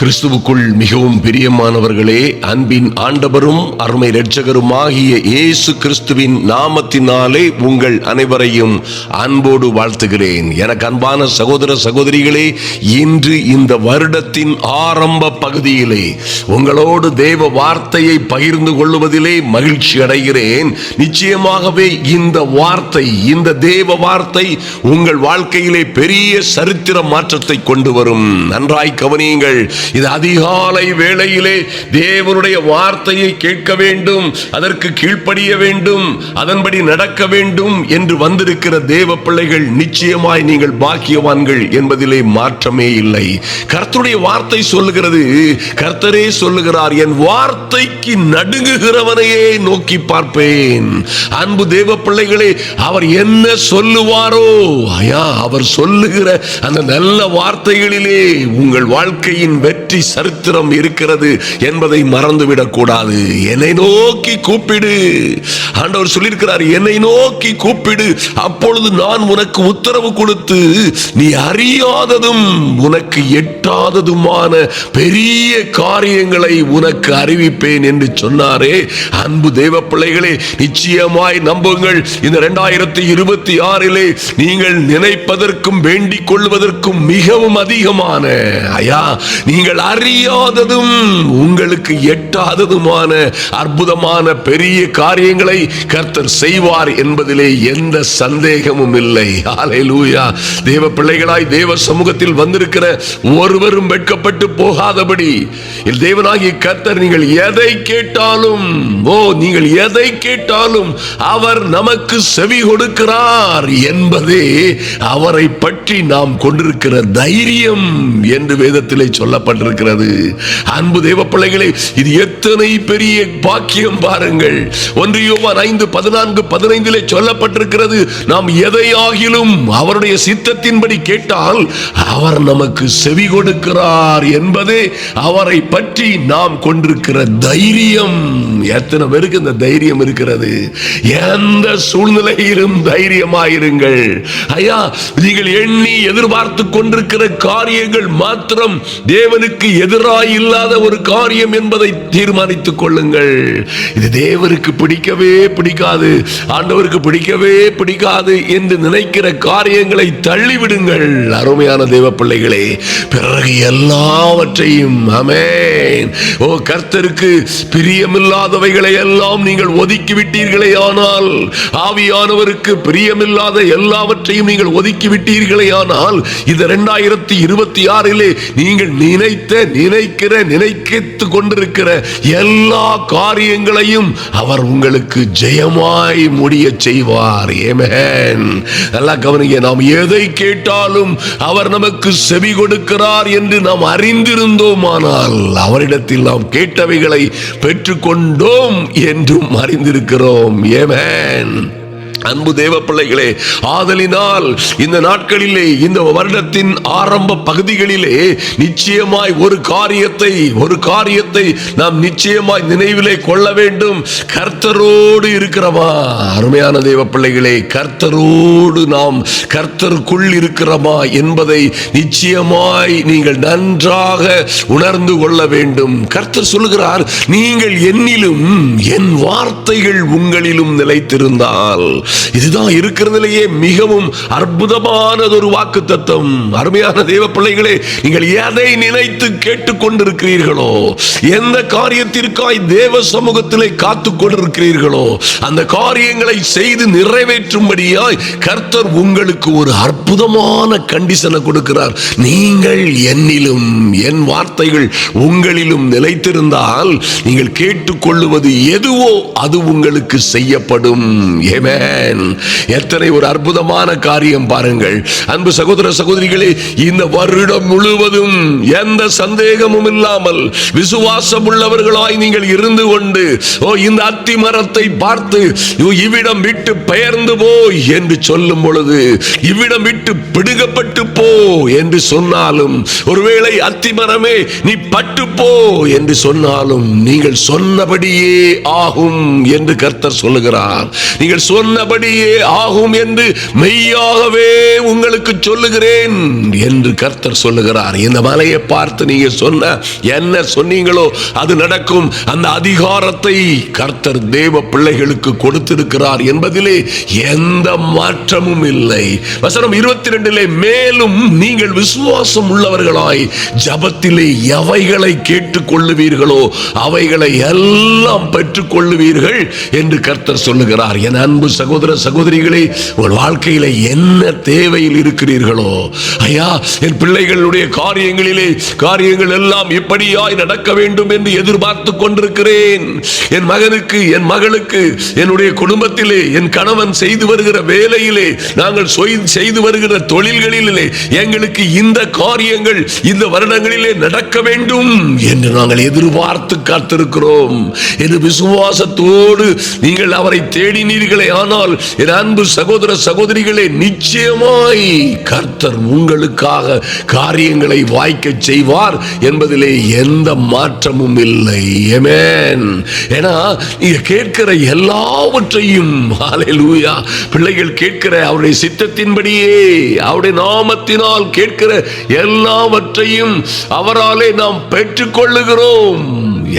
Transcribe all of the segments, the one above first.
கிறிஸ்துவுக்குள் மிகவும் பிரியமானவர்களே, அன்பின் ஆண்டவரும் அருமை இரட்சகரும் ஆகிய இயேசு கிறிஸ்துவின் நாமத்தினாலே உங்கள் அனைவரையும் அன்போடு வாழ்த்துகிறேன். எனக்கு அன்பான சகோதர சகோதரிகளே, இன்று இந்த வருடத்தின் ஆரம்ப பகுதியிலே உங்களோடு தேவ வார்த்தையை பகிர்ந்து கொள்வதிலே மகிழ்ச்சி அடைகிறேன். நிச்சயமாகவே இந்த வார்த்தை, இந்த தேவ வார்த்தை உங்கள் வாழ்க்கையிலே பெரிய சரித்திர மாற்றத்தை கொண்டு வரும். நன்றாய் கவனியுங்கள். இது அதிகாலை வேளையிலே தேவனுடைய வார்த்தையை கேட்க வேண்டும், அதற்கு கீழ்ப்படிய வேண்டும், அதன்படி நடக்க வேண்டும் என்று வந்திருக்கிற தேவ பிள்ளைகள் நிச்சயமாய் நீங்கள் பாக்கியவான்கள் என்பதிலே மாற்றமே இல்லை. கர்த்தருடைய வார்த்தை சொல்லுகிறது, கர்த்தரே சொல்லுகிறார், என் வார்த்தைக்கு நடுங்குகிறவனையே நோக்கி பார்ப்பேன். அன்பு தேவ பிள்ளைகளே, அவர் என்ன சொல்லுவாரோ, அவர் சொல்லுகிற அந்த நல்ல வார்த்தைகளிலே உங்கள் வாழ்க்கையின் வெற்றி சரித்திரம் இருக்கிறது என்பதை மறந்துவிடக் கூடாது. என்னை நோக்கி கூப்பிடு, ஆண்டவர் சொல்லியிருக்கிறார், என்னை நோக்கி கூப்பிடு, அப்பொழுது நான் உனக்கு உத்தரவு கொடுத்து நீ அறியாததும் உனக்கு எட்டாததுமான பெரிய காரியங்களை உனக்கு அறிவிப்பேன் என்று சொன்னாரே. அன்பு தேவ பிள்ளைகளே, நிச்சயமாய் நம்புங்கள், இந்த 2026 நீங்கள் நினைப்பதற்கும் வேண்டிக் கொள்வதற்கும் மிகவும் அதிகமான, நீங்கள் அறியாததும் உங்களுக்கு எட்டாததுமான அற்புதமான பெரிய காரியங்களை கர்த்தர் செய்வார் என்பதிலே எந்த சந்தேகமும் இல்லை. ஹல்லேலூயா. தேவ பிள்ளைகளாய் தேவ சமூகத்தில் வந்திருக்கிற ஒருவரும் வெட்கப்பட்டு போகாதபடி தேவனாகிய கர்த்தர் நீங்கள் எதை கேட்டாலும், நீங்கள் எதை கேட்டாலும் அவர் நமக்கு செவி கொடுக்கிறார் என்பதே அவரை பற்றி நாம் கொண்டிருக்கிற தைரியம் என்று வேதத்திலே சொல்லப்பட்டிருக்கிறது. அன்பு தேவ பிள்ளைகளே, இது எத்தனை பெரிய பாக்கியம் பாருங்கள். 1 யோவான் 5:14-15 சொல்லப்பட்டிருக்கிறது, நாம் எதையாகிலும் அவருடைய சித்தத்தின்படி கேட்டால் அவர் நமக்கு செவி கொடுக்கிறார் என்பதே அவரை பற்றி நாம் கொண்டிருக்கிற தைரியம். எத்தனை பேருக்கு இந்த தைரியம் இருக்கிறது? எந்த சூழ்நிலையிலும் தைரியமாயிருங்கள். நீங்கள் எண்ணி எதிர்பார்த்து கொண்டிருக்கிற காரியங்கள் மாத்திரம் தேவனுக்கு எதிராய் இல்லாத ஒரு காரியம் என்பதை தீர்மானித்துக் கொள்ளுங்கள். இது தேவனுக்கு பிடிக்கவே பிடிக்காது, ஆண்டவருக்கு பிடிக்கவே பிடிக்காது என்று நினைக்கிற காரியங்களை தள்ளிவிடுங்கள். அருமையான தேவ பிள்ளைகளே, பிறகு எல்லாவற்றையும் ஆமென். கர்த்தருக்கு பிரியமில்லாதவைகளை எல்லாம் நீங்கள் ஒதுக்கி விட்டீர்களே, ஆனால் ஆவியானவருக்கு பிரியமில்லாத எல்லாவற்றையும் நீங்கள் ஒதுக்கி விட்டீர்களே, ஆனால் இந்த 2026 நீங்கள் நினைத்துக் கொண்டிருக்கிற எல்லா காரியங்களையும் அவர் உங்களுக்கு ஜெயமாய் முடிய செய்வார். ஆமென். நல்லா கவனிங்க. நாம் எதை கேட்டாலும் அவர் நமக்கு செவி கொடுக்கிறார் என்று நாம் அறிந்திருந்தோமானால் அவரிடத்தில் நாம் கேட்டவைகளை பெற்றுக்கொண்டோம் என்றும் அறிந்திருக்கிறோம். ஆமென். அன்பு தேவ பிள்ளைகளே, ஆதலினால் இந்த நாட்களிலே, இந்த வருடத்தின் ஆரம்ப பகுதிகளிலே நிச்சயமாய் ஒரு காரியத்தை நாம் நிச்சயமாய் நினைவிலே கொள்ள வேண்டும். கர்த்தரோடு இருக்கிறோமா? அருமையான தேவ பிள்ளைகளே, கர்த்தரோடு நாம் கர்த்தருக்குள் இருக்கிறோமா என்பதை நிச்சயமாய் நீங்கள் நன்றாக உணர்ந்து கொள்ள வேண்டும். கர்த்தர் சொல்லுகிறார், நீங்கள் என்னிலும் என் வார்த்தைகள் உங்களிலும் நிலைத்திருந்தால். இதுதான் இருக்கிறதிலேயே மிகவும் அற்புதமானதொரு வாக்குத்தத்தம். அருமையான தேவ பிள்ளைகளே, நீங்கள் எதை நினைத்து கேட்டுக்கொண்டிருக்கிறீர்களோ, எந்த காரியத்திற்காய் தேவ சமூகத்திலே காத்துக் கொண்டிருக்கிறீர்களோ, அந்த காரியங்களை செய்து நிறைவேற்றும்படியாய் கர்த்தர் உங்களுக்கு ஒரு அற்புதமான கண்டிஷனை கொடுக்கிறார். நீங்கள் என்னிலும் என் வார்த்தைகள் உங்களிலும் நிலைத்திருந்தால் நீங்கள் கேட்டுக்கொள்ளுவது எதுவோ அது உங்களுக்கு செய்யப்படும். ஆமென். எத்தனை ஒரு அற்புதமான காரியம் பாருங்கள். அன்பு சகோதர சகோதரிகளே, இந்த வருடம் முழுவதும் எந்த சந்தேகமும் இல்லாமல் விசுவாசம் உள்ளவர்களாய் நீங்கள் இருந்து கொண்டு இந்த அத்தி மரத்தை பார்த்து இவ்விடம் விட்டு பெயர்ந்து போய் என்று சொல்லும் பொழுது, இவ்விடம் விட்டு பிடுங்கப்பட்டு போ என்று சொன்னாலும், ஒருவேளை அத்தி மரமே நீ பட்டு போ என்று சொன்னாலும் நீங்கள் சொன்னபடியே ஆகும் என்று கர்த்தர் சொல்லுகிறார். நீங்கள் சொன்ன சொன்னபடியே ஆகும் என்று மெய்யாகவே உங்களுக்கு சொல்லுகிறேன் என்று கர்த்தர் சொல்லுகிறார். இந்த மலையை பார்த்து நீங்க என்ன சொன்னீங்களோ அது நடக்கும். அந்த அதிகாரத்தை கர்த்தர் தேவ பிள்ளைகளுக்கு கொடுத்திருக்கிறார் என்பதிலே எந்த மாற்றமும் இல்லை. வசனம் 22 மேலும் நீங்கள் விசுவாசம் உள்ளவர்களாய் ஜபத்திலே எவைகளை கேட்டுக் கொள்ளுவீர்களோ அவைகளை எல்லாம் பெற்றுக் கொள்ளுவீர்கள் என்று கர்த்தர் சொல்லுகிறார். என் அன்பு சகோதர சகோதரிகளே, உங்கள் வாழ்க்கையில என்ன தேவையில் இருக்கிறீர்களோ, ஐயா என் பிள்ளைகளுடைய காரியங்கள் எல்லாம் எப்படியாய் நடக்க வேண்டும் என்று எதிர்பார்த்து கொண்டிருக்கிறேன். என் மகனுக்கு, என் மகளுக்கு, என்னுடைய குடும்பத்திலே, என் கணவன் செய்து வருகிற வேலையிலே, நாங்கள் செய்து வருகிற தொழில்களிலே எங்களுக்கு இந்த காரியங்கள் இந்த வருடங்களிலே நடக்க வேண்டும் என்று நாங்கள் எதிர்பார்த்து காத்திருக்கிறோம் என்று விசுவாசத்தோடு நீங்கள் அவரை தேடினீர்களே ஆனால் என் அன்பு சகோதர சகோதரிகளே, நிச்சயமாய் கர்த்தர் உங்களுக்காக காரியங்களை வாய்க்க செய்வார் என்பதிலே எந்த மாற்றமும் இல்லை. ஆமென். ஏன்னா நீங்க கேட்கிற எல்லாவற்றையும் ஹல்லேலூயா பிள்ளைகள் கேட்கிற அவருடைய சித்தத்தின்படியே அவருடைய நாமத்தினால் கேட்கிற எல்லாவற்றையும் அவராலே நாம் பெற்றுக் கொள்ளுகிறோம்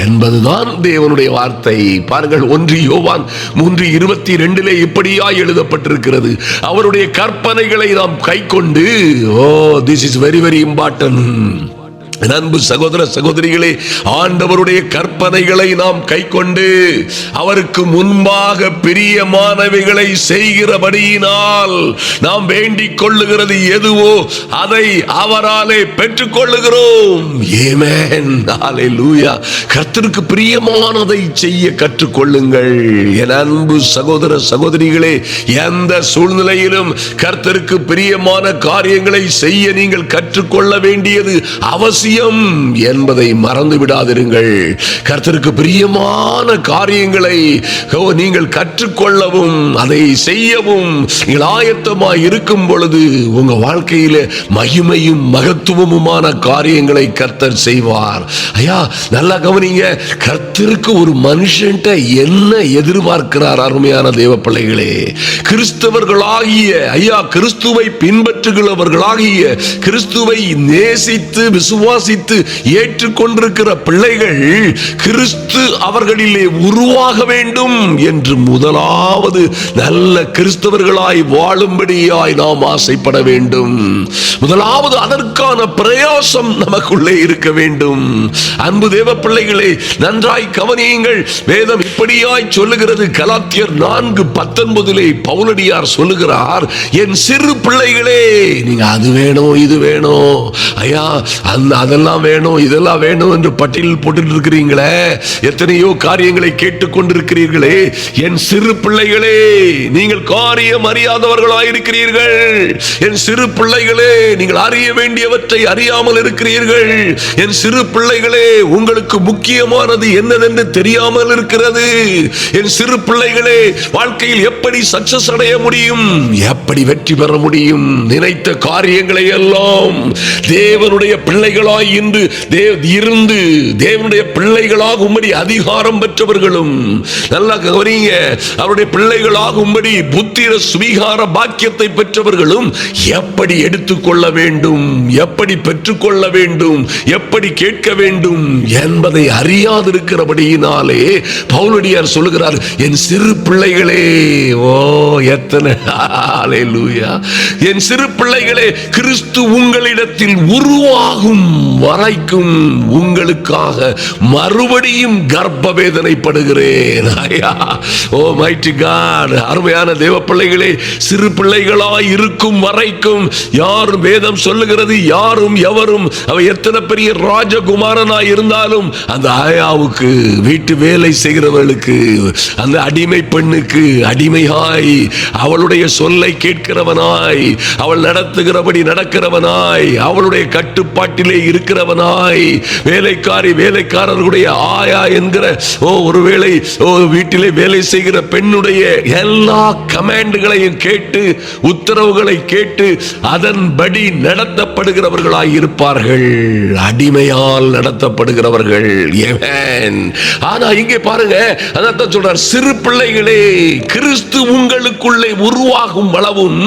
என்பதுதான் தேவனுடைய வார்த்தை. பாருங்கள், 1 யோவான் 3:22 இப்படியாய் எழுதப்பட்டிருக்கிறது, அவருடைய கற்பனைகளை நாம் கைக்கொண்டு, this is very very important. அன்பு சகோதர சகோதரிகளே, ஆண்டவருடைய கற்பனைகளை நாம் கைக்கொண்டு அவருக்கு முன்பாக பிரியமானவைகளை செய்கிறபடியினால் நாம் வேண்டிக் கொள்ளுகிறது எதுவோ அதை அவராலே பெற்றுக் கொள்ளுகிறோம். ஆமென். ஹல்லேலூயா. கர்த்தருக்கு பிரியமானதை செய்ய கற்றுக்கொள்ளுங்கள். என் அன்பு சகோதர சகோதரிகளே, எந்த சூழ்நிலையிலும் கர்த்தருக்கு பிரியமான காரியங்களை செய்ய நீங்கள் கற்றுக்கொள்ள வேண்டியது அவசியம் என்பதை மறந்து விடாதிருங்கள். கர்த்தருக்கு பிரியமான காரியங்களை நீங்கள் கற்றுக்கொள்ளவும் அதை செய்யவும் நீங்கள் ஆயத்தமாய் இருக்கும் பொழுது உங்க வாழ்க்கையில மகிமையும் மகத்துவமுமான காரியங்களை கர்த்தர் செய்வார். ஐயா நல்லா கவனிங்க, கர்த்தருக்கு ஒரு மனுஷன்ட்ட என்ன எதிர்பார்க்கிறார்? அருமையான தேவ பிள்ளைகளே, கிறிஸ்தவர்களாகிய, ஐயா கிறிஸ்துவை பின்பற்றுகிறவர்களாகிய, கிறிஸ்துவை நேசித்து விசுவாசித்து ஏற்றுக்கொண்டிருக்கிற பிள்ளைகள் கிறிஸ்து அவர்களிலே உருவாக வேண்டும் என்று முதலாவது நல்ல கிறிஸ்தவர்களாய் வாழும்படியாய் நாம் ஆசைப்பட வேண்டும். முதலாவது அதற்கான பிரயாசம் நமக்குள்ளே இருக்க வேண்டும். அன்பு தேவ பிள்ளைகளே, நன்றாய் கவனியுங்கள். வேதம் இப்படியாய் சொல்லுகிறது. கலாத்தியர் 4:19 பவுலடியார் சொல்லுகிறார், என் சிறு பிள்ளைகளே, நீங்க அது வேணும் இது வேணும், ஐயா அதெல்லாம் வேணும் இதெல்லாம் வேணும் என்று பட்டியல் போட்டு இருக்கிறீங்களே, எத்தனையோ காரியங்களை கேட்டுக்கொண்டிருக்கிறீர்களே. என் சிறு பிள்ளைகளே, நீங்கள் காரியம் அறியாதவர்களாயிருக்கிறீர்கள். என் சிறு பிள்ளைகளே, நீங்கள் அறிய வேண்டியவற்றை அறியாமல் இருக்கிறீர்கள். என் சிறு பிள்ளைகளே, உங்களுக்கு முக்கியமானது என்னதென்று தெரியாமல் இருக்கிறது. என் சிறு பிள்ளைகளே, வாழ்க்கையில் எப்படி சக்சஸ் அடைய முடியும், எப்படி வெற்றி பெற முடியும், நினைத்த காரியங்களை எல்லாம் தேவனுடைய பிள்ளைகளாய் இருந்து தேவனுடைய பிள்ளைகளாகும்படி அதிகாரம் பெற்றவர்களும், நல்லா கவனிங்க, அவருடைய பிள்ளைகளாகும்படி புத்திர சுவீகார பாக்கியத்தை பெற்றவர்களும் எப்படி எடுத்துக்கொள்ள வேண்டும், எப்படி பெற்றுக்கொள்ள வேண்டும், எப்படி கேட்க வேண்டும் என்பதை அறியாதிருக்கிறபடியினாலே பவுலடியார் சொல்லுகிறார், என் சிறு பிள்ளைகளே, எத்தனை ஹல்லேலூயா, என் சிறு பிள்ளைகளே, கிறிஸ்து உங்களிடத்தில் உருவாகும் வரைக்கும் உங்களுக்காக மறுபடியும் கர்ப்ப வேதனைப்படுகிறேன். ஓ மைட்டி காட். அருமையான தேவ பிள்ளைகளே, சிறு பிள்ளைகளாய் இருக்கும் வரைக்கும் யாரும், வேதம் சொல்லுகிறது, யாரும் எவரும் அவ எத்தனை பெரிய ராஜகுமாரனாய் இருந்தாலும் அந்த ஆயாவுக்கு, வீட்டு வேலை செய்கிறவர்களுக்கு, அந்த அடிமை பெண்ணுக்கு அடிமையாய், அவளுடைய சொல்லை கேட்கிறவனாய், அவள் நடத்துகிறபடி நடக்கிறவனாய், அவளுடைய கட்டுப்பாட்டிலே இருக்கிறவனாய், வேலைக்காரர்களுடைய ஆயா என்கிற ஒருவேளை வீட்டிலே வேலை செய்கிற பெண்ணுடைய எல்லா கமாண்டுகளையும் கேட்டு, உத்தரவுகளை கேட்டு அதன்படி நடத்தப்படுகிறவர்களாய் இருப்பார்கள். அடிமையால் நடத்தப்படுகிறவர்கள். ஆனா இங்கே பாருங்க, அதான் சொல்றார், சிறு பிள்ளைகளே, கிறிஸ்து உங்களுக்குள்ளே உருவாகும் அளவும்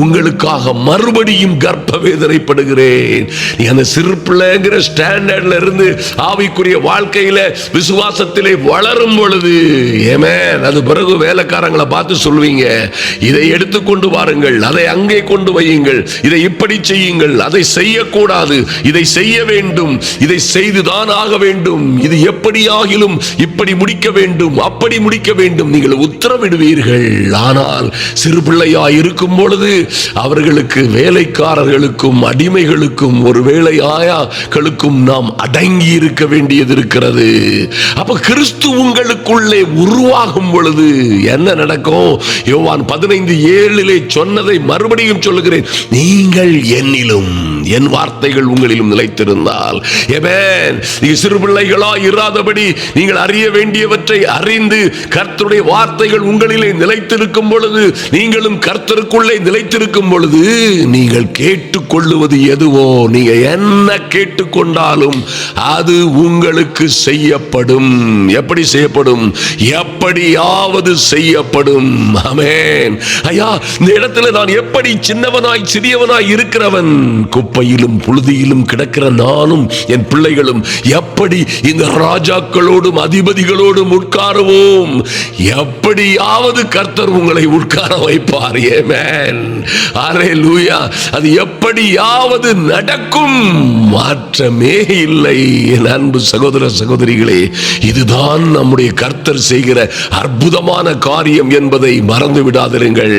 உங்களுக்காக மறுபடியும் கர்ப்ப வேதனைப்படுகிறேன். அந்த சிறு பிள்ளைங்கிற ஸ்டாண்டர்ட்ல இருந்து ஆவிக்குரிய வாழ்க்கையில விசுவாசத்திலே வளரும் பொழுது, அது பிறகு வேலைக்காரங்களை பார்த்து சொல்வீங்க, இதை எடுத்துக்கொண்டு வாருங்கள், அதை அங்கே கொண்டு வையுங்கள், இதை இப்படி செய்யுங்கள், அதை செய்யக்கூடாது, இதை செய்ய வேண்டும், இதை செய்துதான் ஆக வேண்டும், இது எப்படியாகிலும் இப்படி முடிக்க வேண்டும், அப்படி முடிக்க வேண்டும், நீங்கள் உத்தரவிடுவீர்கள். ஆனால் சிறு பிள்ளையாய் இருக்கும் பொழுது அவர்களுக்கு, வேலைக்காரர்களுக்கும் அடிமைகளுக்கும் ஒருவேளை ஆயாக்களுக்கும் நாம் அடங்கி இருக்க வேண்டியது இருக்கிறது. அப்ப கிறிஸ்து உங்களுக்குள்ளே உருவாகும் பொழுது என்ன நடக்கும்? யோவான் 15:7 சொன்னதை மறுபடியும் சொல்லுகிறேன், நீங்கள் என்னிலும் என் வார்த்தைகள் உங்களிலும் நிலைத்திருந்தால். சிறு பிள்ளைகளாய் இராதபடி நீங்கள் அறிய வேண்டியவற்றை அறிந்து கர்த்தருடைய வார்த்தைகள் உங்களிலே நிலைத்திருக்கும் பொழுது, நீங்களும் கர்த்தருக்குள்ளே நிலைத்திருக்கும் பொழுது, நீங்கள் கேட்டுக்கொள்ளுவது எதுவோ, நீங்க என்ன கேட்டுக்கொண்டாலும் அது உங்களுக்கு செய்யப்படும். எப்படி செய்யப்படும்? எப்படியாவது செய்யப்படும். ஆமென். ஐயா, இந்த இடத்துல நான் எப்படி சின்னவனாய் சிறியவனாய் இருக்கிறவன், குப்பையிலும் புழுதியிலும் கிடக்கிற நானும் என் பிள்ளைகளும் எப்படி இந்த ராஜாக்களோடும் அதிபதிகளோடும் உட்காருவோம்? எப்படியாவது கர்த்தர் உங்களை உட்கார வைப்பார். ஆமென். அல்லேலூயா. அது எப்படியாவது நடக்கும், மாற்றமே இல்லை. என் அன்பு சகோதர சகோதரிகளே, இதுதான் நம்முடைய கர்த்தர் செய்கிற அற்புதமான காரியம் என்பதை மறந்து விடாதிருங்கள்.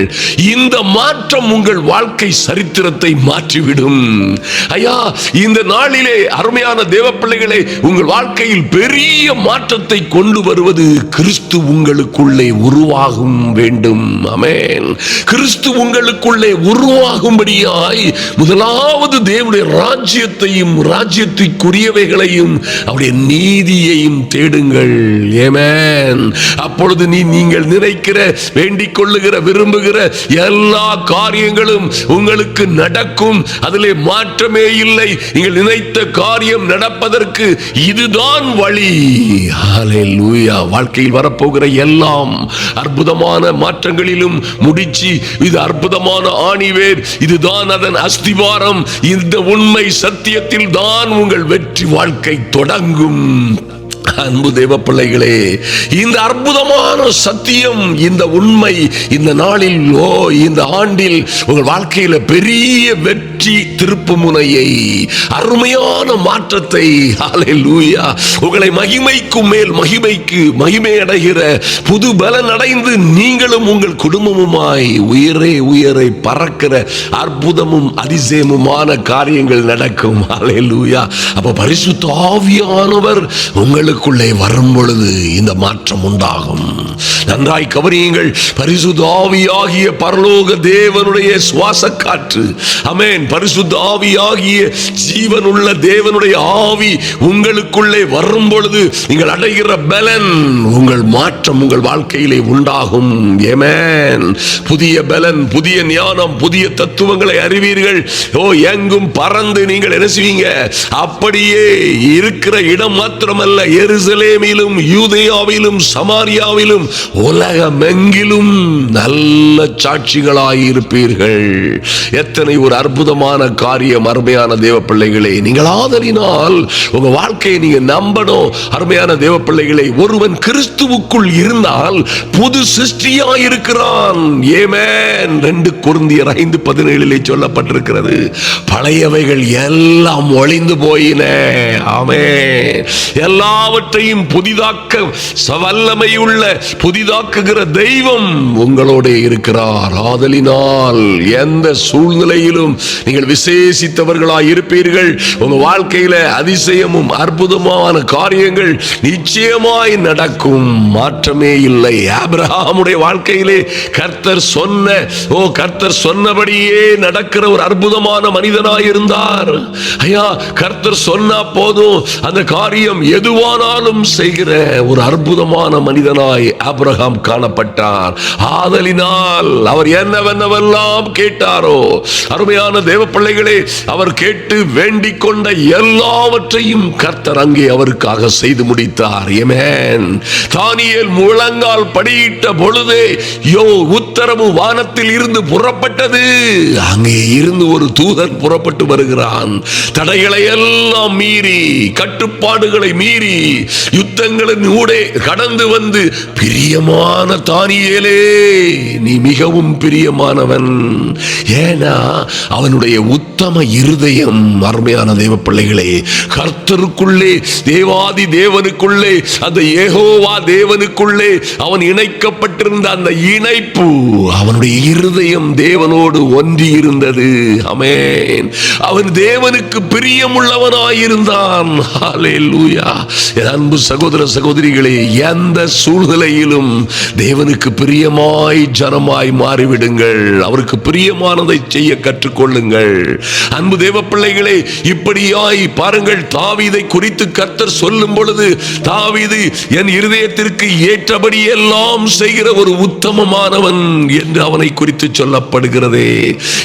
இந்த மாற்றம் உங்கள் வாழ்க்கை சரித்திரத்தை மாற்றிவிடும். ஐயா, இந்த நாளிலே அருமையான தேவ பிள்ளைகளே, உங்கள் வாழ்க்கையில் பெரிய மாற்றத்தை கொண்டு வருவது கிறிஸ்து உங்களுக்குள்ளே உருவாகும் வேண்டும். ஆமென். கிறிஸ்து உங்களுக்குள்ளே உருவாகும்படியாய் முதலாவது தேவனுடைய ராஜ்யத்தையும் ராஜ்யத்திற்குரியவைகளையும் அவருடைய நீதியையும் தேடுங்கள். ஆமென். அப்பொழுது நீங்கள் நினைக்கிற, வேண்டிக் கொள்ளுகிற, விரும்புகிற எல்லா காரியங்களும் உங்களுக்கு நடக்கும். அதிலே மாற்றமே இல்லை. நீங்கள் நினைத்த காரியம் நடப்பதற்கு இதுதான் வழி. ஹல்லேலூயா. வாழ்க்கையில் வரப்போகிற எல்லாம் அற்புதமான மாற்றங்களிலும் முடிச்சு, இது அற்புதமான ஆணிவேர், இதுதான் அதன் அஸ்திவாரம். இந்த உண்மை சத்தியத்தில் தான் உங்கள் வெற்றி வாழ்க்கை தொடங்கும். அன்பு தேவ பிள்ளைகளே, இந்த அற்புதமான சத்தியம், இந்த உண்மை இந்த நாளில், இந்த ஆண்டில் உங்கள் வாழ்க்கையில பெரிய வெற்றி திருப்பு முனையை, அருமையான மாற்றத்தை, ஹல்லேலூயா, உங்களை மகிமைக்கும் மேல் மகிமைக்கு மகிமை அடைகிற புது பலன் அடைந்து நீங்களும் உங்கள் குடும்பமுமாய் உயரே உயரை பறக்கிற அற்புதமும் அதிசயமுமான காரியங்கள் நடக்கும். ஹல்லேலூயா. அப்ப பரிசுத்த ஆவியானவர் உங்களுக்கு வரும் பொழுது இந்த மாற்றம் உண்டாகும். நன்றாய் கவனியுங்கள். பரிசுத்த ஆவியாகிய பரலோக தேவனுடைய சுவாச காற்று, ஆமென், பரிசுத்த ஆவியாகிய ஜீவனுள்ள தேவனுடைய ஆவி உங்களுக்குள்ளே வரும் பொழுது நீங்கள் அடைகிற பலன், உங்கள் மாற்றம் உங்கள் வாழ்க்கையிலே உண்டாகும். ஆமென். புதிய பலன், புதிய ஞானம், புதிய தத்துவங்களை அறிவீர்கள். எங்கும் பறந்து நீங்கள் என்ன செய்வீங்க? அப்படியே இருக்கிற இடம் மாத்திரமல்ல, எருசலேமிலும் யூதேயாவிலும் சமாரியாவிலும் உலகமெங்கிலும் நல்ல சாட்சிகளாய் இருப்பீர்கள். எத்தனை ஒரு அற்புதமான காரியம் அருமையான தேவ பிள்ளைகளே. நீங்கள் ஆதலினால் உங்க வாழ்க்கையை நீங்க நம்பணும். அருமையான தேவ பிள்ளைகளே, ஒருவன் கிறிஸ்துவுக்குள் இருந்தால் புது சிருஷ்டியாய் இருக்கிறான். ஆமென். 2 கொரிந்தியர் 5:17 சொல்லப்பட்டிருக்கிறது, பழையவைகள் எல்லாம் ஒளிந்து போயின. ஆமென். எல்லாவற்றையும் எல்லாவற்றையும் புதிதாக்க வல்லமையுள்ள புதிதாக்குகிற தெய்வம் உங்களோட இருக்கிறார். ஆதலினால் எந்த சூழ்நிலையிலும் நீங்கள் விசேஷித்தவர்களாய் இருப்பீர்கள். உங்க வாழ்க்கையில அதிசயமும் அற்புதமான காரியங்கள் நிச்சயமாய் நடக்கும். மாற்றமே இல்லை. ஆபிரகாமுடைய வாழ்க்கையிலே கர்த்தர் சொன்னபடியே நடக்கிற ஒரு அற்புதமான மனிதனாய் இருந்தார். ஐயா, கர்த்தர் சொன்னா போதும் அந்த காரியம் எதுவானாலும் செய்கிற ஒரு அற்புதமான மனிதனாய் ஆபிரகாம் காணப்பட்டார். ஆதலினால் அவர் என்னவென்னவெல்லாம் கேட்டாரோ, அருமையான தேவ பிள்ளைகளே, அவர் கேட்டு வேண்டிக் கொண்ட எல்லாவற்றையும் கர்த்தர் அங்கே அவருக்காக செய்து முடித்தார். ஆமென். தானியேல் முழங்கால் படியிட்ட பொழுதே உத்தரவு வானத்தில் இருந்து புறப்பட்டது. அங்கே இருந்து ஒரு தூதன் புறப்பட்டு வருகிறான். தடைகளை எல்லாம் மீறி, கட்டுப்பாடுகளை மீறி, யுத்தங்களின் ஊடே கடந்து வந்து, பிரியமான தானியேலே, நீ மிகவும் பிரியமானவன். ஏனா அவனுடைய உத்தம இருதயம். அருமையான தேவ பிள்ளைகளே, கர்த்தருக்குள்ளே, தேவாதி தேவனுக்குள்ளே, அந்த யெகோவா தேவனுக்குள்ளே அவன் இணைக்கப்பட்டிருந்த அந்த இணைப்பு, அவனுடைய இருதயம் தேவனோடு ஒன்றி இருந்தது. ஆமென். அவன் தேவனுக்கு பிரியமுள்ளவனாயிருந்தான். ஹல்லேலூயா. அன்பு சகோதர சகோதரிகளே, எந்த சூழ்நிலையிலும் தேவனுக்கு பிரியமாய் ஜனமாய் மாறிவிடுங்கள். அவருக்கு பிரியமானதை செய்ய கற்றுக்கொள்ளுங்கள். அன்பு தேவ பிள்ளைகளே, இப்படியாய் பாருங்கள், தாவீதை குறித்து கர்த்தர் சொல்லும் பொழுது, தாவீது என் இருதயத்திற்கு ஏற்றபடி எல்லாம் செய்கிற ஒரு உத்தமமானவன் என்று அவனை குறித்து சொல்லப்படுகிறதே.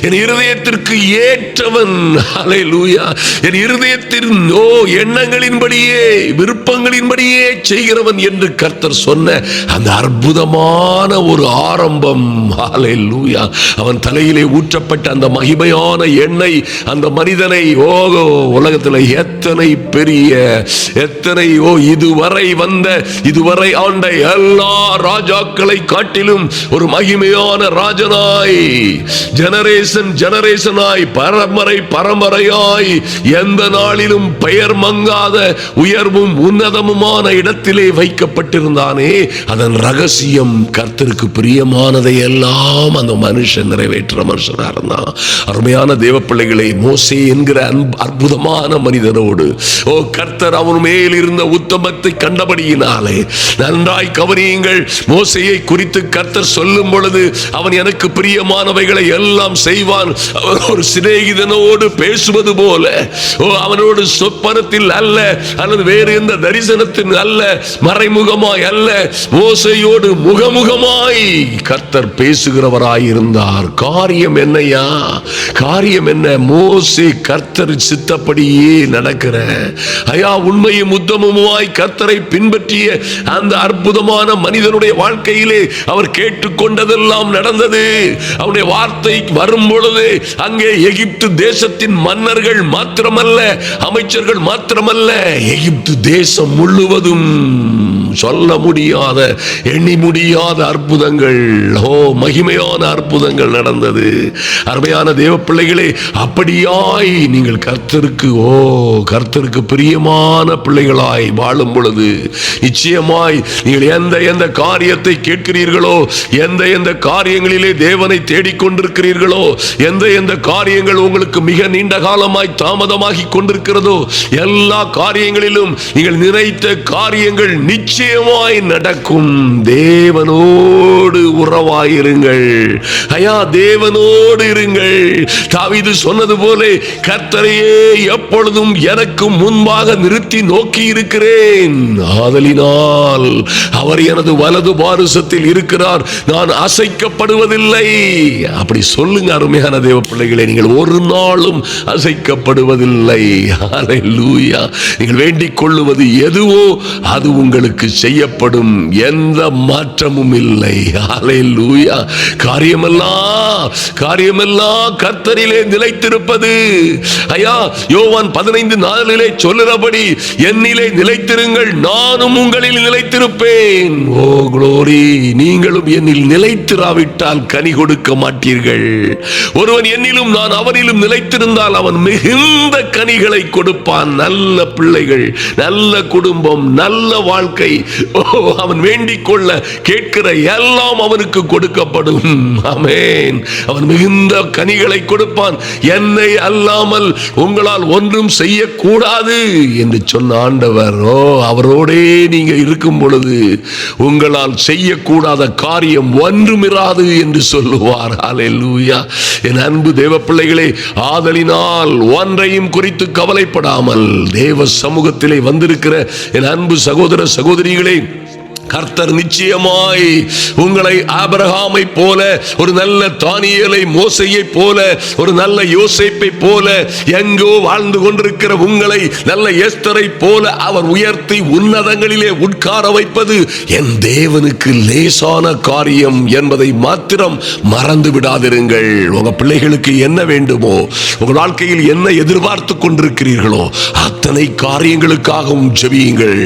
என் இருதயத்திற்கு ஏற்றவன். ஹல்லேலூயா. என் இருதயத்தின் எண்ணங்களின்படியே, விருப்பங்களின்படியே செய்கிறவன் என்று கர்த்தர் சொன்ன அந்த அற்புதமான ஒரு ஆரம்பம். ஹல்லேலூயா. அவன் தலையிலே ஊற்றப்பட்ட அந்த மகிமையான எண்ணெய் அந்த மனிதனை உலகத்தில் எத்தனை பெரிய, எத்தனை இதுவரை ஆண்ட எல்லா ராஜாக்களை காட்டிலும் ஒரு மகிமையான ராஜனாய், ஜெனரேஷனாய், பரம்பரையாய், எந்த நாளிலும் பெயர் மங்காத உயர்வும் உன்னதமுமான இடத்திலே வைக்கப்பட்டிருந்தானே, அதன் ரகசியம் கர்த்தருக்கு பிரியமானதை எல்லாம் அந்த மனுஷன் நிறைவேற்ற மனுஷனா இருந்தான். அருமையான தேவ பிள்ளைகளே, மோசே என்கிற அற்புதமான மனிதனோடு கர்த்தர் அவன் மேல் இருந்த உத்தமத்தை கண்டபடியினாலே, நன்றாய் கவனியுங்கள், மோசேயை குறித்து கர்த்தர் சொல்லும் பொழுது, அவன் எனக்கு பிரியமானவைகளை எல்லாம் செய்வான். அவன் ஒரு சிநேகிதனோடு பேசுவது போல, அவனோடு சொப்பனத்தில் அல்ல, அல்லது வேறு எந்த தரிசனத்தின் அல்ல, மறைமுகமாய் அல்ல, மோசேயோடு முகமுகமாய் கர்த்தர் பேசுகிறவராயிருந்தார். காரியம் என்னையா? காரியம் என்ன? மோசே கர்த்தர் சித்தப்படியே நடக்கிற, ஐயா, உண்மையும் உத்தமமாய் கர்த்தரை பின்பற்றிய அந்த அற்புதமான மனிதனுடைய வாழ்க்கையிலே அவர் கேட்டுக்கொண்டதெல்லாம் நடந்தது. அவருடைய வார்த்தை வரும் பொழுது அங்கே எகிப்து தேசத்தின் மன்னர்கள் மாத்திரமல்ல, அமைச்சர்கள் மாத்திரமல்ல, எகிப்து தேசம் முழுவதும் சொல்ல முடியாத, எண்ணி முடியாத அற்புதங்கள், மகிமையான அற்புதங்கள் நடந்தது. அருமையான தேவ பிள்ளைகளே, அப்படியாய் நீங்கள் கர்த்தருக்கு பிரியமான பிள்ளைகளாய் வாழும் பொழுது, நிச்சயமாய் நீங்கள் எந்த காரியத்தை கேட்கிறீர்களோ, எந்த காரியங்களிலே தேவனை தேடிக்கொண்டிருக்கிறீர்களோ, எந்த காரியங்கள் உங்களுக்கு மிக நீண்ட காலமாய் தாமதமாகி கொண்டிருக்கிறதோ, எல்லா காரியங்களிலும் நீங்கள் நினைத்த காரியங்கள் நிச்சயமாய் நடக்கும். தேவனோடு உறவாயிருங்கள். ஐயா, தேவனோடு இருங்கள். தாவீது சொன்னது போல, கர்த்தரையே எப்பொழுதும் எனக்கு முன்பாக நிறுத்தி நோக்கி இருக்கிறேன். ஆதலினால் அவர் எனது வலது பாரிசத்தில் இருக்கிறார், நான் அசைக்கப்படுவதில்லை. அப்படி சொல்லுங்க அருமையான தேவ பிள்ளைகளே, நீங்கள் ஒரு நாளும் அசைக்கப்படுவதில்லை. ஹல்லேலூயா. நீங்கள் வேண்டிக் கொள்ளுவது எதுவோ அது உங்களுக்கு செய்யப்படும். எந்த மாற்றமும் இல்லை. ஹல்லேலூயா. காரியமெல்லாம் கர்த்தரிலே நிலைத்திருப்பது. ஐயா, யோவான் 15:4 சொல்லுறபடி, என்னிலே நிலைத்திருங்கள், நானும் உங்களில் நிலைத்திருப்பேன். ஓ குளோரி. நீங்களும் என்னில் நிலைத்திராவிட்டால் கனி கொடுக்க மாட்டீர்கள். ஒருவன் என்னிலும் நான் அவனிலும் நிலைத்திருந்தால் அவன் மிகுந்த கனிகளை கொடுப்பான். நல்ல பிள்ளைகள், நல்ல குடும்பம், நல்ல வாழ்க்கை, அவன் வேண்டிக் கொள்ள கேட்கிற எல்லாம் அவனுக்கு கொடுக்கப்படும். ஆமென். அவன் மிகுந்த கனிகளை கொடுப்பான். என்னை அல்லாமல் உங்களால் ஒன்றும் செய்யக்கூடாது என்று சொன்ன ஆண்டவர், அவரோடே நீங்க இருக்கும் பொழுது உங்களால் செய்யக்கூடாத காரியம் ஒன்றுமிராது என்று சொல்லுவார். ஹல்லேலூயா. என் அன்பு தேவ பிள்ளைகளே, ஆதலினால் ஒன்றையும் குறித்து கவலைப்படாமல் தேவ சமூகத்திலே வந்திருக்கிற என் அன்பு சகோதர சகோதரிகளே, கர்த்தர் நிச்சயமாய் உங்களை ஆபிரகாமை போல, ஒரு நல்ல தானியேலை, மோசேயை போல, ஒரு நல்ல யோசேப்பை போல, எங்கோ வாழ்ந்து கொண்டிருக்கிற உங்களை நல்ல எஸ்தரை போல அவர் உயர்த்தி உன்னதங்களிலே உட்கார வைப்பது என் தேவனுக்கு லேசான காரியம் என்பதை மாத்திரம் மறந்து விடாதிருங்கள். உங்க பிள்ளைகளுக்கு என்ன வேண்டுமோ, உங்கள் வாழ்க்கையில் என்ன எதிர்பார்த்து கொண்டிருக்கிறீர்களோ அத்தனை காரியங்களுக்காகவும் ஜெபியுங்கள்.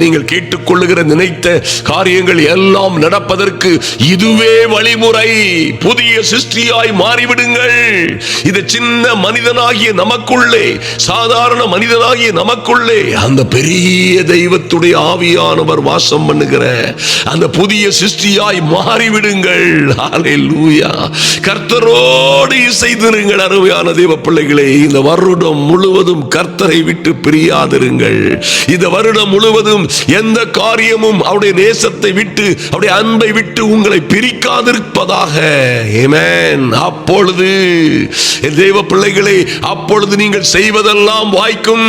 நீங்கள் கேட்டுக்கொள்ளுகிற நினைத்த காரியங்கள் எல்லாம் நடப்பதற்கு இதுவே வழிமுறை. புதிய சிருஷ்டியாய் மாறிவிடுங்கள். இது சின்ன மனிதனாகிய நமக்குள்ளே, சாதாரண மனிதனாகிய நமக்குள்ளே அந்த பெரிய தெய்வத்துடைய ஆவியானவர் வாசம் பண்ணுகிற அந்த புதிய சிருஷ்டியாய் மாறிவிடுங்கள். ஹல்லேலூயா. கர்த்தரோடு இசைந்திருங்கள். அருமையான தேவ பிள்ளைகளே, இந்த வருடம் முழுவதும் கர்த்தரை விட்டு பிரியாதிருங்கள். இந்த வருடம் முழுவதும் எந்த காரியமும் அவருடைய நேசத்தை விட்டு, அவருடைய அன்பை விட்டு உங்களை பிரிக்காதிருப்பதாக. ஆமென். அப்பொழுது தேவ பிள்ளைகளே, அப்பொழுது நீங்கள் செய்வதெல்லாம் வாய்க்கும்.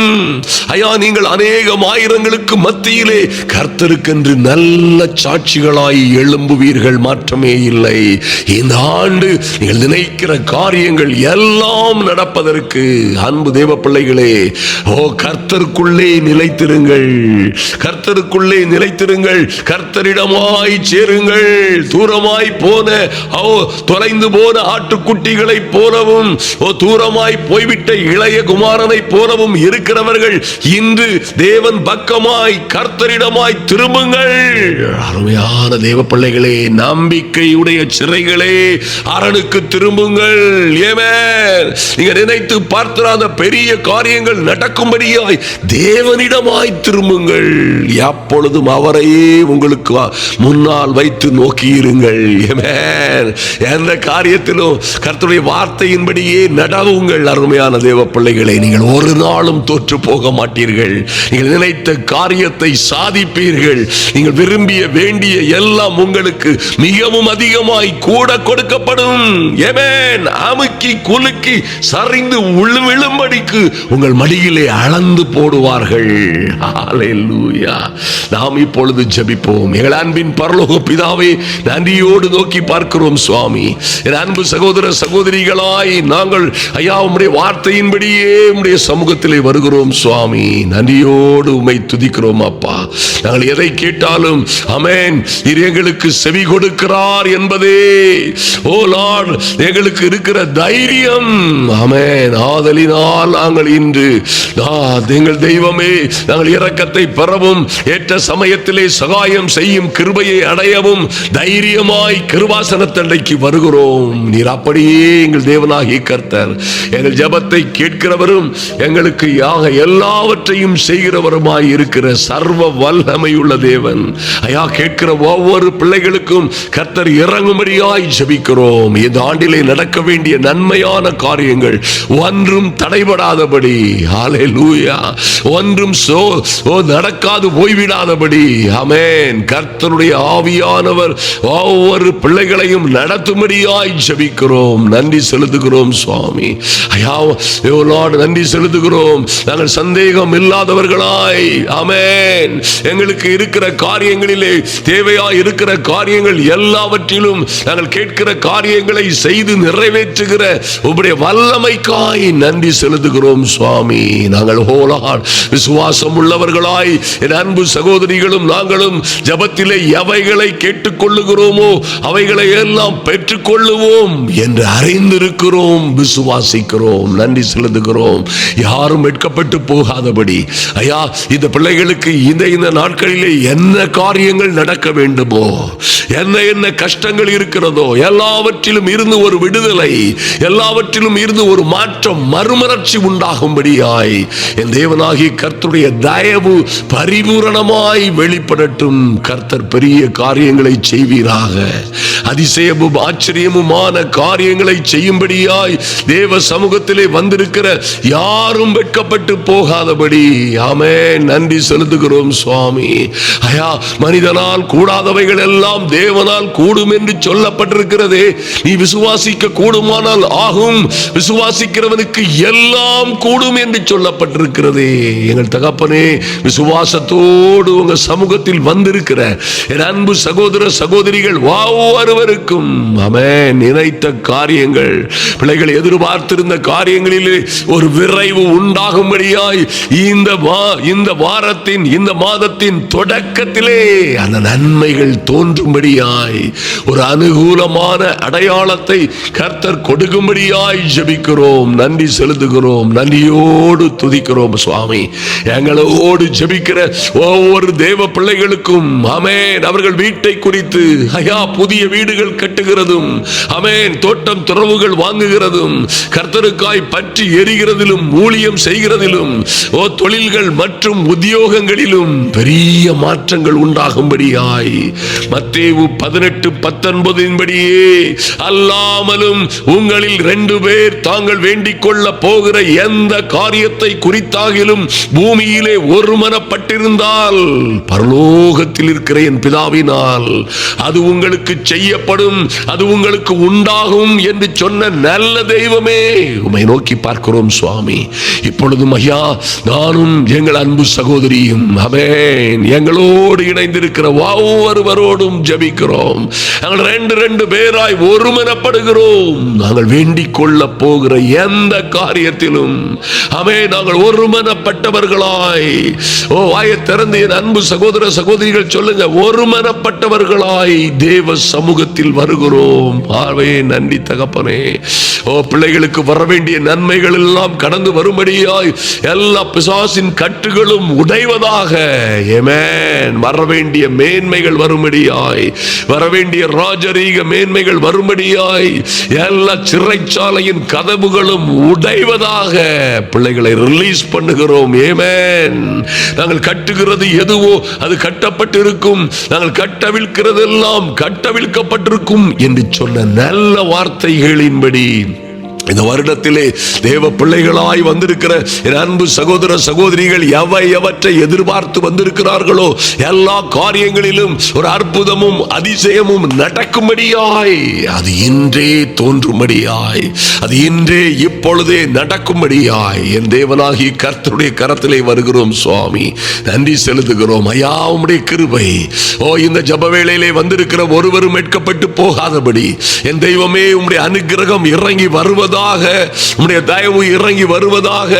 ஐயா, நீங்கள் அநேகம் ஆயிரங்களுக்கு மத்தியிலே கர்த்தருக்கென்று நல்ல சாட்சிகளாய் எழும்புவீர்கள். மாற்றமே இல்லை. இந்த ஆண்டு நீங்கள் நினைக்கிற காரியங்கள் எல்லாம் நடப்பதற்கு அன்பு தேவ பிள்ளைகளே, கர்த்தருக்குள்ளே நிலைத்திருங்கள். கர்த்தருக்குள்ளே நிலைத்திருங்கள். கர்த்தரிடமாய் சேருங்கள். தூரமாய் போன, தொலைந்து போன ஆட்டுக்குட்டிகளை போலவும், தூரமாய் போய்விட்ட இளைய குமாரனை போலவும் இருக்கிறவர்கள் இன்று தேவன் பக்கமாய் கர்த்தரிடமாய் திரும்புங்கள். அருமையான தேவ பிள்ளைகளே, நம்பிக்கையுடைய சிறைகளே, அரணுக்கு திரும்புங்கள். ஆமென். நீங்க நினைத்து பார்த்திராத பெரிய காரியங்கள் நடக்கும்படியாய் தேவனிடமாய் திரும்புங்கள். எப்பொழுதும் அவரையே உங்களுக்கு முன்னால் வைத்து நோக்கியிருங்கள். எந்த காரியத்திலும் கர்த்தருடைய வார்த்தையின்படியே நடவுங்கள். அருமையான தேவ பிள்ளைகளை, நீங்கள் ஒரு நாளும் தோற்று போக மாட்டீர்கள். நீங்கள் நினைத்த காரியத்தை சாதிப்பீர்கள். நீங்கள் விரும்பிய வேண்டிய எல்லாம் உங்களுக்கு மிகவும் அதிகமாய் கூட கொடுக்கப்படும். அமுக்கி குலுக்கி சரிந்து விழும்படிக்கு உங்கள் மடியிலே அளந்து போடுவார்கள். ஹல்லேலூயா. நாம் இப்பொழுது ஜெபிப்போம். எங்கள் அன்பின் பரலோக பிதாவே, நன்றியோடு நோக்கி பார்க்கிறோம் சுவாமி. என் அன்பு சகோதர சகோதரிகளாய் நாங்கள் ஐயா உம்முடைய வார்த்தையின்படியே உம்முடைய சமூகத்திலே வருகிறோம் சுவாமி. நன்றியோடு உம்மை துதிக்கிறோம் அப்பா. நாங்கள் எதை கேட்டாலும் ஆமென் நீர் எங்களுக்கு செவி கொடுக்கிறார் என்பதே ஓ லார்ட் எங்களுக்கு இருக்கிற தைரியம். ஆமென். ஆதலினால் நாங்கள் இன்று எங்கள் தெய்வமே, நாங்கள் இரக்கத்தை பெறவும் ஏற்ற சமயத்திலே சகாயம் செய்யும் கிருபையை அடையவும் தைரியமாய் கிருபாசனத்தண்டைக்கு வருகிறோம். நீர் அப்படியே எங்கள் தேவனாகிய கர்த்தர், எங்கள் ஜெபத்தை கேட்கிறவரும் எங்களுக்கு எல்லாவற்றையும் செய்கிறவருமாய் இருக்கிற சர்வ வல்லமையுள்ள தேவன். ஐயா, கேட்கிற ஒவ்வொரு பிள்ளைகளுக்கும் கர்த்தர் இறங்கும்படியாய் ஜெபிக்கிறோம். இந்த ஆண்டிலே நடக்க வேண்டிய நன்மையான காரியங்கள் ஒன்றும் தடைபடாதபடி, ஹல்லேலூயா, ஒன்றும் நடக்காது போய்விடாதபடி ஆமென். கர்த்தருடைய ஆவியானவர் ஒவ்வொரு பிள்ளைகளையும் நடத்தும்படியாய் ஜெபிக்கிறோம். நன்றி செலுத்துகிறோம் சுவாமி. ஐயா லார்ட், நன்றி செலுத்துகிறோம். நாங்கள் சந்தேகம் இல்லாதவர்களாய் ஆமென் எங்களுக்கு இருக்கிற காரியங்களிலே தேவையாய் இருக்கிற காரியங்கள் எல்லாவற்றிலும் நாங்கள் கேட்கிற காரியங்களை செய்து நிறைவேற்றுகிற உம்முடைய வல்லமைக்காய் நன்றி செலுத்துகிறோம் சுவாமி. நாங்கள் விசுவாசம் உள்ளவர்களாய் என் அன்பு சகோதர சகோதரிகளும் நாங்களும் ஜபத்திலே எவைகளை கேட்டுக்கொள்ளுகிறோமோ அவைகளை எல்லாம் பெற்றுக்கொள்ளுவோம் என்று அறிந்திருக்கிறோம், விசுவாசிக்கிறோம், நன்றி செலுத்துகிறோம். யாரும் வெட்கப்பட்டு போகாதபடி ஐயா, இந்த பிள்ளைகளுக்கு இந்த நாட்களிலே என்ன காரியங்கள் நடக்க வேண்டுமோ, என்ன கஷ்டங்கள் இருக்கிறதோ எல்லாவற்றிலும் இருந்து ஒரு விடுதலை, எல்லாவற்றிலும் இருந்து ஒரு மாற்றம், மறுமலர்ச்சி உண்டாகும்படியாய் என் தேவனாகிய கர்த்தருடைய தயவு பரிபூரணமாய் வெளிப்படட்டும். கர்த்தர் பெரிய காரியங்களை செய்வீராக. அதிசயமும் ஆச்சரியமுமான காரியங்களை செய்யும்படியாய் தேவ சமூகத்திலே வந்திருக்கிற யாரும் வெட்கப்பட்டு போகாதபடி ஆமென், நன்றி செலுத்துகிறோம் சுவாமி. ஐயா, மனிதனால் கூடாதவைகள் எல்லாம் தேவனால் கூடும் என்று சொல்லப்பட்டிருக்கிறதே. நீ விசுவாசிக்க கூடுமானால் ஆகும், விசுவாசிக்கிறவனுக்கு எல்லாம் கூடும் என்று சொல்லப்பட்டிருக்கிறதே. எங்கள் தகப்பனே, விசுவாசத்தோடு உங்க சமூகத்தில் வந்திருக்கிற என் அன்பு சகோதர சகோதரிகள் ஒவ்வொருவருக்கும் ஆமென், நினைத்த காரியங்கள், பிள்ளைகள் எதிர்பார்த்திருந்த காரியங்களிலே ஒரு விரைவு உண்டாகும்படியாய் இந்த வாரத்தின் இந்த மாதத்தின் தொடக்கத்திலே அந்த நன்மைகள் தோன்றும்படியாய் ஒரு அனுகூலமான அடையாளத்தை கர்த்தர் கொடுக்கும்படியாய் ஜெபிக்கிறோம், நன்றி செலுத்துகிறோம், நன்றியோடு துதிக்கிறோம் சுவாமி. எங்களோடு ஜெபிக்கிற ஒவ்வொரு தேவ பிள்ளைகளுக்கும் ஆமென், அவர்கள் வீட்டை குறித்து ஐயா, புதிய வீடுகள் கட்டுகிறதும் ஆமென், தோட்டம் துறவுகள் வாங்குகிறதும், கர்த்தருக்காய் பற்றி எரிகிறதிலும், ஊழியம் செய்கிறதிலும், தொழில்கள் மற்றும் உத்தியோகங்களிலும் பெரிய மாற்றங்கள் உண்டாகும்படியாய் மத்தேயு 18:19 படியே அல்லாமலும் உங்களில் 2 பேர் தாங்கள் வேண்டிக் கொள்ள போகிற எந்த காரியத்தை குறித்தாகிலும் பூமியிலே ஒருமனப்பட்டிருந்தால் பரலோகத்தில் இருக்கிற என் பிதாவினால் அது உங்களுக்கு செய்யப்படும், அது உங்களுக்கு உண்டாகும் என்று சொன்ன நல்ல தெய்வமே, உம்மை நோக்கி பார்க்கிறோம் சுவாமி. இப்பொழுதும் ஐயா, நானும் எங்கள் அன்பு சகோதரியும் ஆமென், எங்களோடு இணைந்திருக்கிற ஒவ்வொருவரோடும் ஜெபிக்கிறோம். நாங்கள் 2 பேராய் ஒருமனப்படுகிறோம். நாங்கள் வேண்டிக் கொள்ள போகிற எந்த காரியத்திலும் ஆமென், நாங்கள் ஒருமனப்பட்டவர்களாய் வாயை திறந்து என் அன்பு சகோதர சகோதரிகள் சொல்லுங்க, ஒருமனப்பட்டவர்களாய் தேவ சமூகத்தில் வருகிறோம். ஆமென், நன்றி தகப்பனே. பிள்ளைகளுக்கு வர வேண்டிய நன்மைகள் எல்லாம் கடந்து வரும்படியாய் எல்லா பிசாசின் கட்டுகளும் உடைவதாக. ஆமென், வர வேண்டிய மேன்மைகள் வரும்படியாய், வர வேண்டிய ராஜரீக மேன்மைகள் வரும்படியாய் எல்லா சிறைச்சாலையின் கதவுகளும் உடைவதாக. பிள்ளைகளை ரிலீஸ் பண்ணுகிறோம். ஆமென், நாங்கள் கட்டுகிறது எதுவோ அது கட்டப்பட்டிருக்கும், நாங்கள் கட்டவிழ்க்கிறதெல்லாம் கட்டவிழ்க்கப்பட்டிருக்கும் என்று சொன்ன நல்ல வார்த்தைகளின்படி இந்த வருடத்திலே தேவ பிள்ளைகளாய் வந்திருக்கிற என் அன்பு சகோதர சகோதரிகள் எவற்றை எதிர்பார்த்து வந்திருக்கிறார்களோ எல்லா காரியங்களிலும் ஒரு அற்புதமும் அதிசயமும் நடக்கும்படியாய், அது இன்றே தோன்றும்படியாய், அது இன்றே இப்பொழுதே நடக்கும்படியாய் என் தேவனாகி கர்த்தருடைய கரத்திலே வருகிறோம் சுவாமி. நன்றி செலுத்துகிறோம் ஐயா, உம்முடைய கிருபை இந்த ஜப வேளையிலே வந்திருக்கிற ஒருவரும் வெட்கப்பட்டு போகாதபடி என் தெய்வமே, உம்முடைய அனுக்கிரகம் இறங்கி வருவதாக, உம்முடைய தயவு இறங்கி வருவதாக.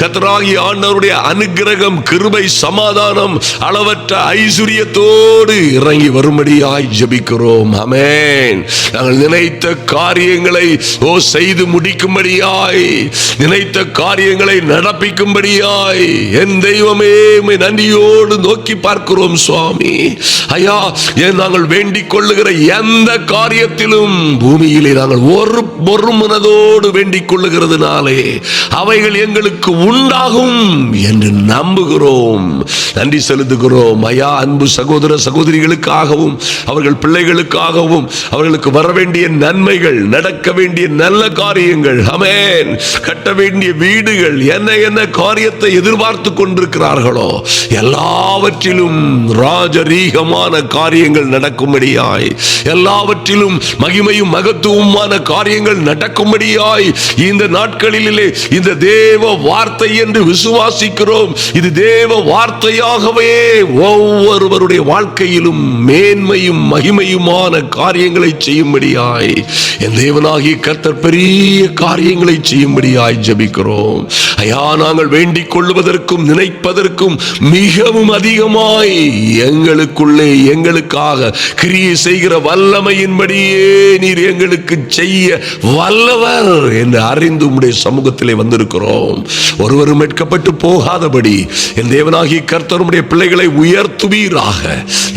கர்த்தராகிய ஆண்டவருடைய அனுக்கிரகம், கிருபை, சமாதானம் அளவற்ற ஐஸ்வரியத்தோடு இறங்கி வரும்படியாய் ஜெபிக்கிறோம். ஆமென். நாங்கள் நினைத்த காரியங்களை செய்து முடிக்கும்படியாய், நினைத்த காரியங்களை நடப்பிக்கும்படியாய் என் தெய்வமே, நன்றியோடு நோக்கி பார்க்கிறோம் சுவாமி. ஐயா, நாங்கள் வேண்டிக் கொள்ளுகிற எந்த காரியத்திலும் பூமியிலே நாங்கள் ஒரு மனதோடு வேண்டிக் கொள்ளுகிறதுனாலே அவைகள் எங்களுக்கு உண்டாகும் என்று நம்புகிறோம். நன்றி செலுத்துகிறோம் ஐயா. அன்பு சகோதர சகோதரிகளுக்காகவும் அவர்கள் பிள்ளைகளுக்காகவும் அவர்களுக்கு வர வேண்டிய நன்மைகள், நடக்க வேண்டிய நல்ல காரியங்கள், ஆமென், கட்ட வேண்டிய வீடுகள், என்ன காரியத்தை எதிர்பார்த்து கொண்டிருக்கிறார்களோ எல்லாவற்றிலும் ராஜரீகமான காரியங்கள் நடக்கும்படியாய், எல்லாவற்றிலும் மகிமையும் மகத்துவமான காரியங்கள் நடக்கும்படியாய் செய்யும்படியாய் இந்த நாட்களிலே இந்த தேவ வார்த்தை என்று விசுவாசிக்கிறோம். இது தேவ வார்த்தையாகவே ஒவ்வொருவருடைய வாழ்க்கையிலும் மேன்மையும் மகிமையுமான காரியங்களை செய்யும்படியாய் என் தேவனாகிய கர்த்தர் பெரிய காரியங்களை செய்யும்படியாய் ஜெபிக்கிறோம். ஐயா, நாங்கள் வேண்டிக் கொள்வதற்கும் நினைப்பதற்கும் மிகவும் அதிகமாய் எங்களுக்குள்ளே எங்களுக்காக கிரியை செய்கிற வல்லமையின்படியே நீர் எங்களுக்கு செய்ய வல்லவர் என்று அறிந்து உம்முடைய சமூகத்திலே வந்திருக்கிறோம். ஒருவரும் மீட்கப்பட்டு போகாதபடி என் தேவனாகிய கர்த்தர் உம்முடைய பிள்ளைகளை உயர்த்துவீராக.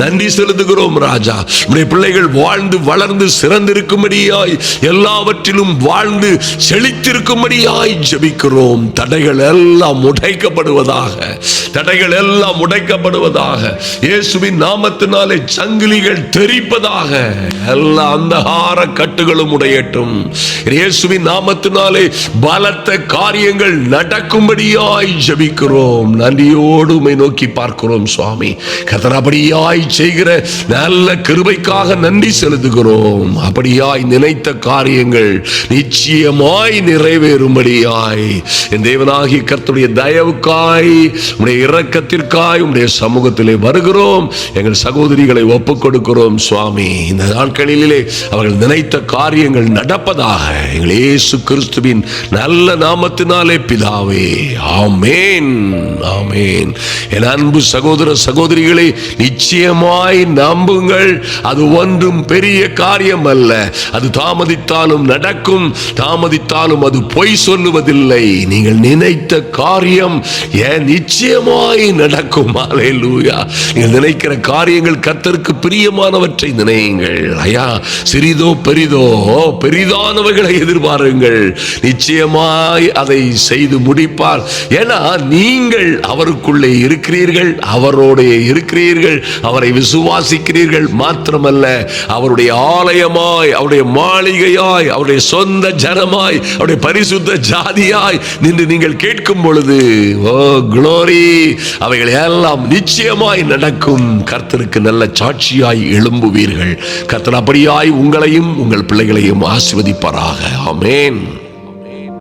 நன்றி செலுத்துகிறோம் ராஜா. உம்முடைய பிள்ளைகள் வாழ்ந்து வளர்ந்து சிறந்திருக்கும்படியாய் எல்லாவற்றிலும் வாழ்ந்து செழித்திருக்கும்படியாய் ஜெபிக்கிறோம். தடைகள் எல்லாம் உடைக்கப்படுவதாக, தடைகள் எல்லாம் உடைக்கப்படுவதாக. இயேசுவின் நாமத்தினாலே சங்கிலிகள் தெரிப்பதாக. எல்லா அந்தகார கட்டுகளும் உடையட்டும். இயேசுவின் நாமத்தினாலே பலத்த காரியங்கள் நடக்கும்படியாய் ஜெபிக்கிறோம். நன்றியோடு உம்மை நோக்கி பார்க்கிறோம் சுவாமி. கர்த்தர் செய்கிற நல்ல கிருபைக்காக நன்றி செலுத்துகிறோம். அப்படியாய் நினைத்த காரியங்கள் நிச்சயமாய் நிறைவேறும்படியாய் என் தேவனாகிய கர்த்தருடைய தயவுக்காய் உம்முடைய இரக்கத்திற்காய் உம்முடைய சமூகத்திலே வருகிறோம். எங்கள் சகோதரிகளை ஒப்புக் கொடுக்கிறோம் சுவாமி. இந்த நாட்களிலே அவர்கள் நினைத்த காரியங்கள் நடப்பதாக எங்கள் இயேசு கிறிஸ்துவின் நல்ல நாமத்தினாலே பிதாவே, ஆமேன், ஆமேன். என் அன்பு சகோதர சகோதரிகளை நிச்சயமாய் நம்புங்கள். அது ஒன்றும் பெரிய காரியம் அல்ல. அது தாமதித்தாலும் நடக்கும், தாமதித்தாலும் அது பொய் சொல்லுவதில்லை. நீங்கள் நினைத்த காரியம் நிச்சயமாய் நடக்கும். அல்லேலூயா. நீங்கள் நினைக்கிற காரியங்கள் கர்த்தருக்கு பிரியமானவற்றை நினையுங்கள். ஐயா, சிறிதோ பெரிதோ பெரிதானவைகளை எதிர்பாருங்கள். நிச்சயமாய் அதை செய்து முடிப்பார். ஏன்னா நீங்கள் அவருக்குள்ளே இருக்கிறீர்கள், அவரோட இருக்கிறீர்கள், அவரை விசுவாசிக்கிறீர்கள். மாத்திரமல்ல, அவருடைய ஆலயமாய், அவருடைய மாளிகையாய், அவருடைய சொந்த ஜனமாய், அவருடைய பரிசுத்த ஜாதியாய் நின்று நீங்கள் கேட்கும் பொழுது, ஓ குளோரி, அவைகள் எல்லாம் நிச்சயமாய் நடக்கும். கர்த்தருக்கு நல்ல சாட்சியாய் எழும்புவீர்கள். கர்த்தர் அப்படியாய் உங்களையும் உங்கள் பிள்ளைகளையும் ஆசீர்வதிப்பாராக. ஆமென்.